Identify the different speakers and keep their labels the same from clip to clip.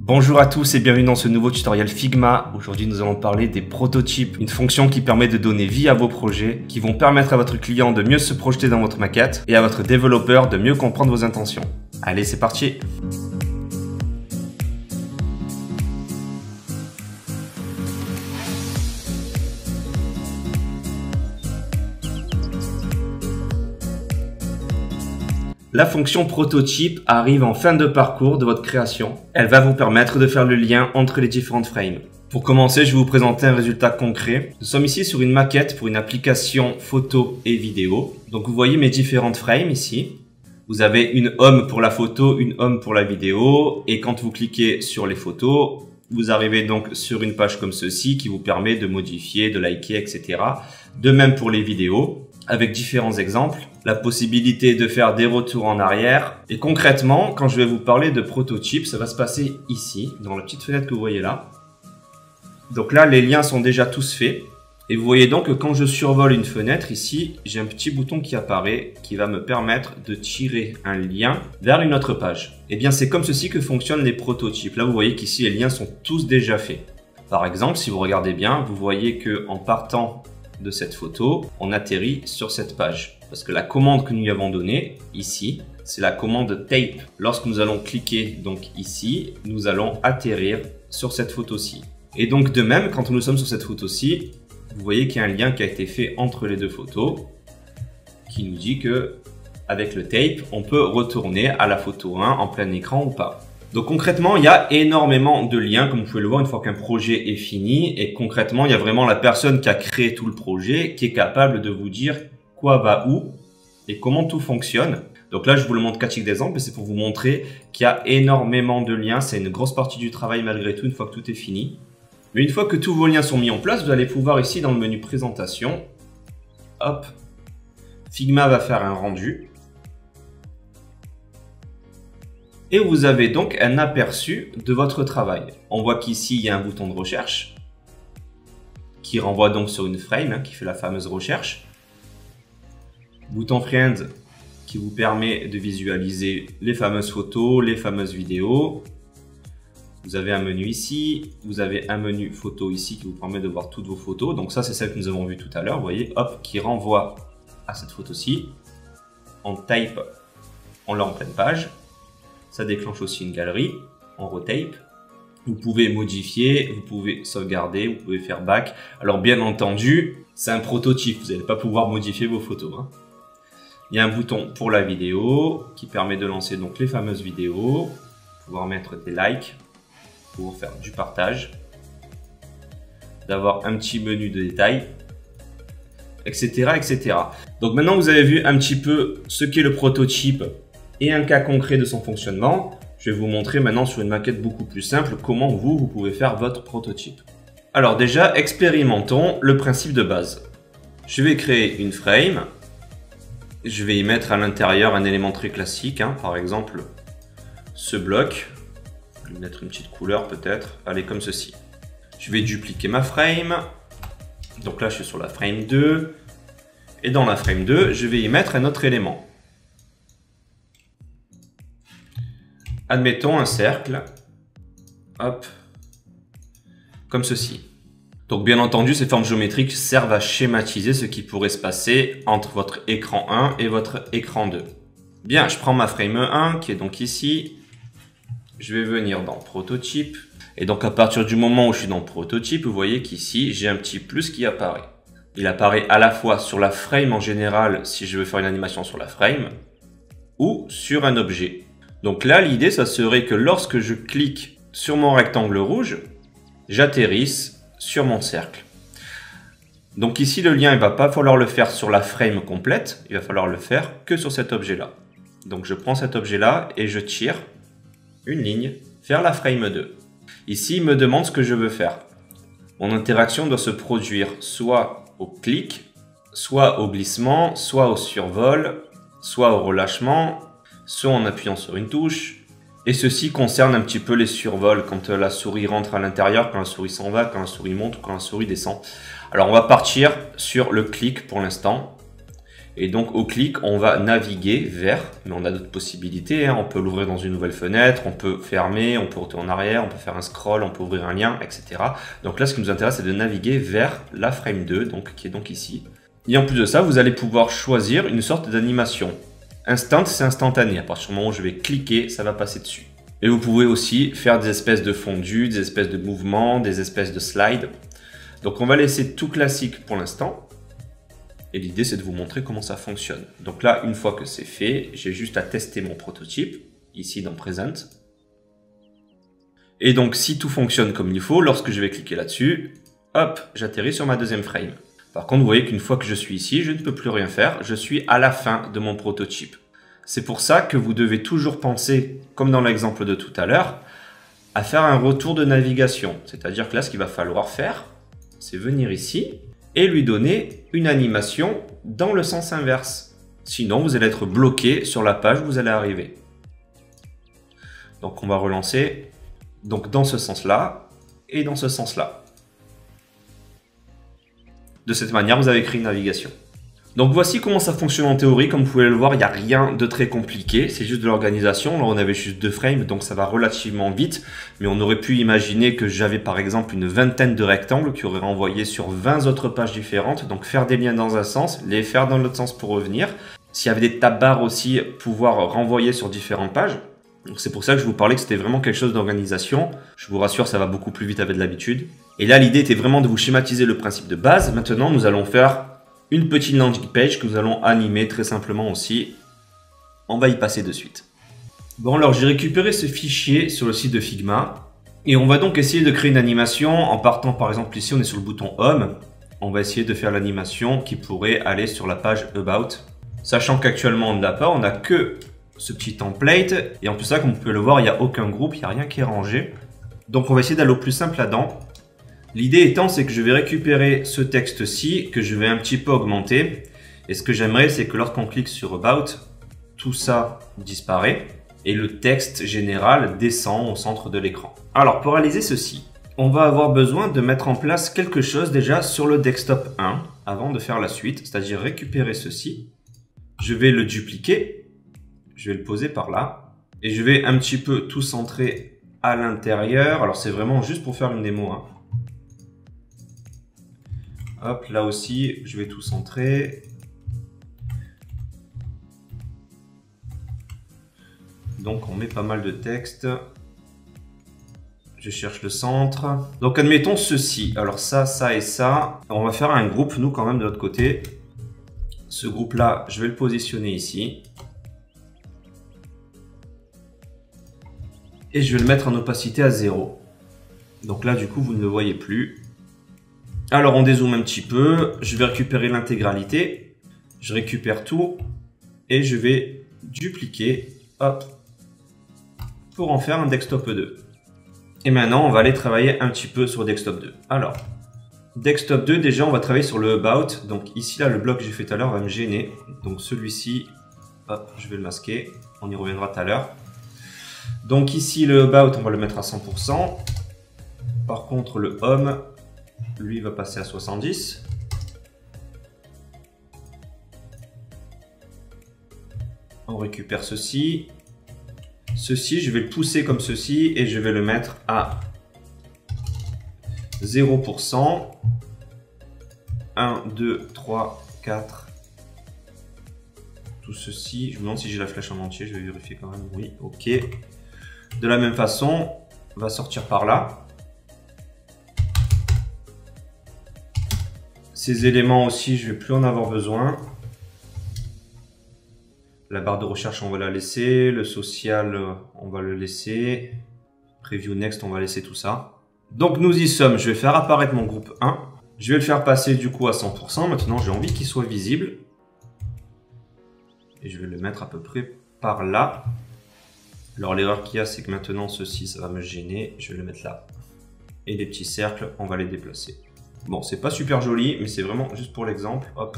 Speaker 1: Bonjour à tous et bienvenue dans ce nouveau tutoriel Figma. Aujourd'hui nous allons parler des prototypes, une fonction qui permet de donner vie à vos projets, qui vont permettre à votre client de mieux se projeter dans votre maquette et à votre développeur de mieux comprendre vos intentions. Allez, c'est parti! La fonction prototype arrive en fin de parcours de votre création. Elle va vous permettre de faire le lien entre les différentes frames. Pour commencer, je vais vous présenter un résultat concret. Nous sommes ici sur une maquette pour une application photo et vidéo. Donc vous voyez mes différentes frames ici. Vous avez une home pour la photo, une home pour la vidéo. Et quand vous cliquez sur les photos, vous arrivez donc sur une page comme ceci qui vous permet de modifier, de liker, etc. De même pour les vidéos, avec différents exemples, la possibilité de faire des retours en arrière. Et concrètement, quand je vais vous parler de prototype, ça va se passer ici, dans la petite fenêtre que vous voyez là. Donc là, les liens sont déjà tous faits. Et vous voyez donc que quand je survole une fenêtre ici, j'ai un petit bouton qui apparaît qui va me permettre de tirer un lien vers une autre page. Et bien, c'est comme ceci que fonctionnent les prototypes. Là, vous voyez qu'ici, les liens sont tous déjà faits. Par exemple, si vous regardez bien, vous voyez que en partant de cette photo, on atterrit sur cette page. Parce que la commande que nous lui avons donnée, ici, c'est la commande tape. Lorsque nous allons cliquer donc ici, nous allons atterrir sur cette photo-ci. Et donc de même, quand nous sommes sur cette photo-ci, vous voyez qu'il y a un lien qui a été fait entre les deux photos qui nous dit que avec le tape, on peut retourner à la photo 1 en plein écran ou pas. Donc concrètement, il y a énormément de liens, comme vous pouvez le voir, une fois qu'un projet est fini. Et concrètement, il y a vraiment la personne qui a créé tout le projet qui est capable de vous dire quoi va où et comment tout fonctionne. Donc là, je vous le montre quatre d'exemple, mais c'est pour vous montrer qu'il y a énormément de liens. C'est une grosse partie du travail malgré tout, une fois que tout est fini. Mais une fois que tous vos liens sont mis en place, vous allez pouvoir ici dans le menu présentation, hop, Figma va faire un rendu. Et vous avez donc un aperçu de votre travail. On voit qu'ici, il y a un bouton de recherche qui renvoie donc sur une frame qui fait la fameuse recherche. Bouton Friend qui vous permet de visualiser les fameuses photos, les fameuses vidéos. Vous avez un menu ici, vous avez un menu photo ici qui vous permet de voir toutes vos photos. Donc ça, c'est celle que nous avons vue tout à l'heure, vous voyez, hop, qui renvoie à cette photo-ci. On type, on l'a en pleine page. Ça déclenche aussi une galerie, on retape. Vous pouvez modifier, vous pouvez sauvegarder, vous pouvez faire back. Alors bien entendu, c'est un prototype, vous n'allez pas pouvoir modifier vos photos. Il y a un bouton pour la vidéo qui permet de lancer donc les fameuses vidéos, pouvoir mettre des likes, pour faire du partage, d'avoir un petit menu de détail, etc., etc. Donc maintenant vous avez vu un petit peu ce qu'est le prototype et un cas concret de son fonctionnement. Je vais vous montrer maintenant sur une maquette beaucoup plus simple comment vous pouvez faire votre prototype. Alors déjà, expérimentons le principe de base. Je vais créer une frame. Je vais y mettre à l'intérieur un élément très classique, par exemple ce bloc. Je vais lui mettre une petite couleur peut-être. Allez, comme ceci. Je vais dupliquer ma frame. Donc là, je suis sur la frame 2. Et dans la frame 2, je vais y mettre un autre élément. Admettons un cercle, hop, comme ceci. Donc bien entendu, ces formes géométriques servent à schématiser ce qui pourrait se passer entre votre écran 1 et votre écran 2. Bien, je prends ma frame 1 qui est donc ici. Je vais venir dans prototype. Et donc à partir du moment où je suis dans prototype, vous voyez qu'ici, j'ai un petit plus qui apparaît. Il apparaît à la fois sur la frame en général, si je veux faire une animation sur la frame, ou sur un objet. Donc là, l'idée, ça serait que lorsque je clique sur mon rectangle rouge, j'atterrisse sur mon cercle. Donc ici, le lien, il ne va pas falloir le faire sur la frame complète, il va falloir le faire que sur cet objet-là. Donc je prends cet objet-là et je tire une ligne vers la frame 2. Ici, il me demande ce que je veux faire. Mon interaction doit se produire soit au clic, soit au glissement, soit au survol, soit au relâchement, soit en appuyant sur une touche. Et ceci concerne un petit peu les survols, quand la souris rentre à l'intérieur, quand la souris s'en va, quand la souris monte ou quand la souris descend. Alors on va partir sur le clic pour l'instant. Et donc au clic, on va naviguer vers, mais on a d'autres possibilités, hein. On peut l'ouvrir dans une nouvelle fenêtre, on peut fermer, on peut retourner en arrière, on peut faire un scroll, on peut ouvrir un lien, etc. Donc là, ce qui nous intéresse, c'est de naviguer vers la frame 2, donc, qui est donc ici. Et en plus de ça, vous allez pouvoir choisir une sorte d'animation. Instant, c'est instantané. À partir du moment où je vais cliquer, ça va passer dessus. Et vous pouvez aussi faire des espèces de fondus, des espèces de mouvements, des espèces de slides. Donc on va laisser tout classique pour l'instant. Et l'idée, c'est de vous montrer comment ça fonctionne. Donc là, une fois que c'est fait, j'ai juste à tester mon prototype, ici dans Present. Et donc, si tout fonctionne comme il faut, lorsque je vais cliquer là-dessus, hop, j'atterris sur ma deuxième frame. Par contre, vous voyez qu'une fois que je suis ici, je ne peux plus rien faire. Je suis à la fin de mon prototype. C'est pour ça que vous devez toujours penser, comme dans l'exemple de tout à l'heure, à faire un retour de navigation. C'est-à-dire que là, ce qu'il va falloir faire, c'est venir ici et lui donner une animation dans le sens inverse. Sinon, vous allez être bloqué sur la page où vous allez arriver. Donc, on va relancer donc dans ce sens-là et dans ce sens-là. De cette manière, vous avez créé une navigation. Donc voici comment ça fonctionne en théorie. Comme vous pouvez le voir, il n'y a rien de très compliqué. C'est juste de l'organisation. Là, on avait juste 2 frames, donc ça va relativement vite. Mais on aurait pu imaginer que j'avais par exemple une vingtaine de rectangles qui auraient renvoyé sur 20 autres pages différentes. Donc faire des liens dans un sens, les faire dans l'autre sens pour revenir. S'il y avait des tab bars aussi, pouvoir renvoyer sur différentes pages. C'est pour ça que je vous parlais que c'était vraiment quelque chose d'organisation. Je vous rassure, ça va beaucoup plus vite avec de l'habitude. Et là, l'idée était vraiment de vous schématiser le principe de base. Maintenant, nous allons faire une petite landing page que nous allons animer très simplement aussi. On va y passer de suite. Bon, alors j'ai récupéré ce fichier sur le site de Figma. Et on va donc essayer de créer une animation en partant par exemple ici, on est sur le bouton Home. On va essayer de faire l'animation qui pourrait aller sur la page About. Sachant qu'actuellement on ne l'a pas, on n'a que ce petit template. Et en plus ça, comme vous pouvez le voir, il n'y a aucun groupe, il n'y a rien qui est rangé. Donc on va essayer d'aller au plus simple là-dedans. L'idée étant, c'est que je vais récupérer ce texte-ci, que je vais un petit peu augmenter. Et ce que j'aimerais, c'est que lorsqu'on clique sur About, tout ça disparaît. Et le texte général descend au centre de l'écran. Alors, pour réaliser ceci, on va avoir besoin de mettre en place quelque chose déjà sur le desktop 1, avant de faire la suite. C'est-à-dire récupérer ceci. Je vais le dupliquer. Je vais le poser par là. Et je vais un petit peu tout centrer à l'intérieur. Alors, c'est vraiment juste pour faire une démo, hein. Hop, là aussi, je vais tout centrer. Donc, on met pas mal de texte. Je cherche le centre. Donc, admettons ceci. Alors, ça et ça. On va faire un groupe, nous, quand même, de l'autre côté. Ce groupe-là, je vais le positionner ici. Et je vais le mettre en opacité à 0. Donc là, du coup, vous ne le voyez plus. Alors, on dézoome un petit peu. Je vais récupérer l'intégralité. Je récupère tout. Et je vais dupliquer. Hop. Pour en faire un desktop 2. Et maintenant, on va aller travailler un petit peu sur desktop 2. Alors, desktop 2, déjà, on va travailler sur le About. Donc ici, là, le bloc que j'ai fait tout à l'heure va me gêner. Donc celui-ci, hop, je vais le masquer. On y reviendra tout à l'heure. Donc ici, le About, on va le mettre à 100%. Par contre, le Home... lui va passer à 70. On récupère ceci. Ceci, je vais le pousser comme ceci et je vais le mettre à 0%. 1, 2, 3, 4. Tout ceci. Je me demande si j'ai la flèche en entier. Je vais vérifier quand même. Oui, ok. De la même façon, on va sortir par là. Ces éléments aussi, je ne vais plus en avoir besoin. La barre de recherche, on va la laisser. Le social, on va le laisser. Preview Next, on va laisser tout ça. Donc, nous y sommes. Je vais faire apparaître mon groupe 1. Je vais le faire passer du coup à 100%. Maintenant, j'ai envie qu'il soit visible. Et je vais le mettre à peu près par là. Alors, l'erreur qu'il y a, c'est que maintenant, ceci, ça va me gêner. Je vais le mettre là. Et les petits cercles, on va les déplacer. Bon, c'est pas super joli, mais c'est vraiment juste pour l'exemple. Hop.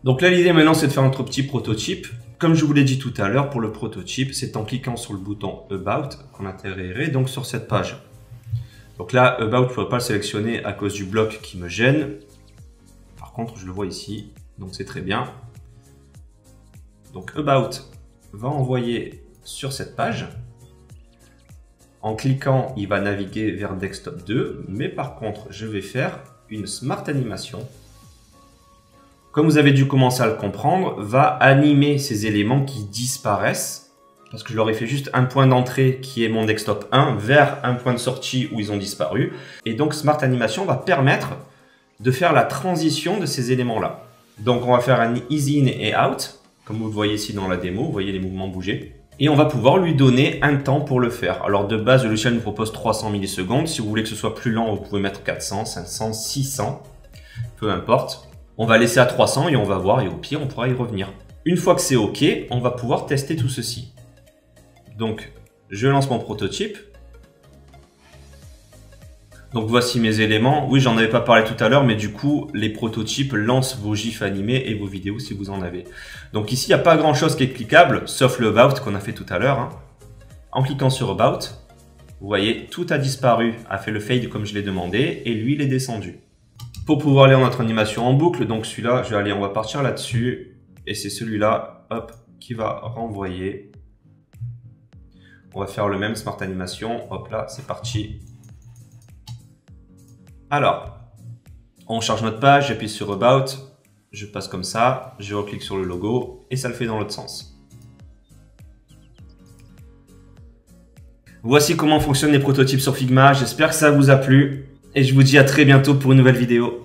Speaker 1: Donc là, l'idée maintenant, c'est de faire notre petit prototype. Comme je vous l'ai dit tout à l'heure, pour le prototype, c'est en cliquant sur le bouton About qu'on atterrirait donc sur cette page. Donc là, About, je ne pourrais pas le sélectionner à cause du bloc qui me gêne. Par contre, je le vois ici, donc c'est très bien. Donc About va envoyer sur cette page. En cliquant, il va naviguer vers Desktop 2, mais par contre, je vais faire une Smart Animation. Comme vous avez dû commencer à le comprendre, va animer ces éléments qui disparaissent, parce que je leur ai fait juste un point d'entrée qui est mon Desktop 1 vers un point de sortie où ils ont disparu. Et donc Smart Animation va permettre de faire la transition de ces éléments-là. Donc on va faire un Easy In et Out, comme vous le voyez ici dans la démo, vous voyez les mouvements bouger. Et on va pouvoir lui donner un temps pour le faire. Alors de base, le logiciel nous propose 300 millisecondes. Si vous voulez que ce soit plus lent, vous pouvez mettre 400, 500, 600, peu importe. On va laisser à 300 et on va voir, et au pire, on pourra y revenir. Une fois que c'est OK, on va pouvoir tester tout ceci. Donc, je lance mon prototype. Donc voici mes éléments. Oui, j'en avais pas parlé tout à l'heure, mais du coup, les prototypes lancent vos gifs animés et vos vidéos si vous en avez. Donc ici, il n'y a pas grand chose qui est cliquable, sauf le About qu'on a fait tout à l'heure. En cliquant sur About, vous voyez, tout a disparu, a fait le fade comme je l'ai demandé, et lui, il est descendu. Pour pouvoir aller en notre animation en boucle, donc celui-là, on va partir là-dessus, et c'est celui-là, hop, qui va renvoyer. On va faire le même Smart Animation, hop là, c'est parti. Alors, on charge notre page, j'appuie sur About, je passe comme ça, je reclique sur le logo et ça le fait dans l'autre sens. Voici comment fonctionnent les prototypes sur Figma, j'espère que ça vous a plu et je vous dis à très bientôt pour une nouvelle vidéo.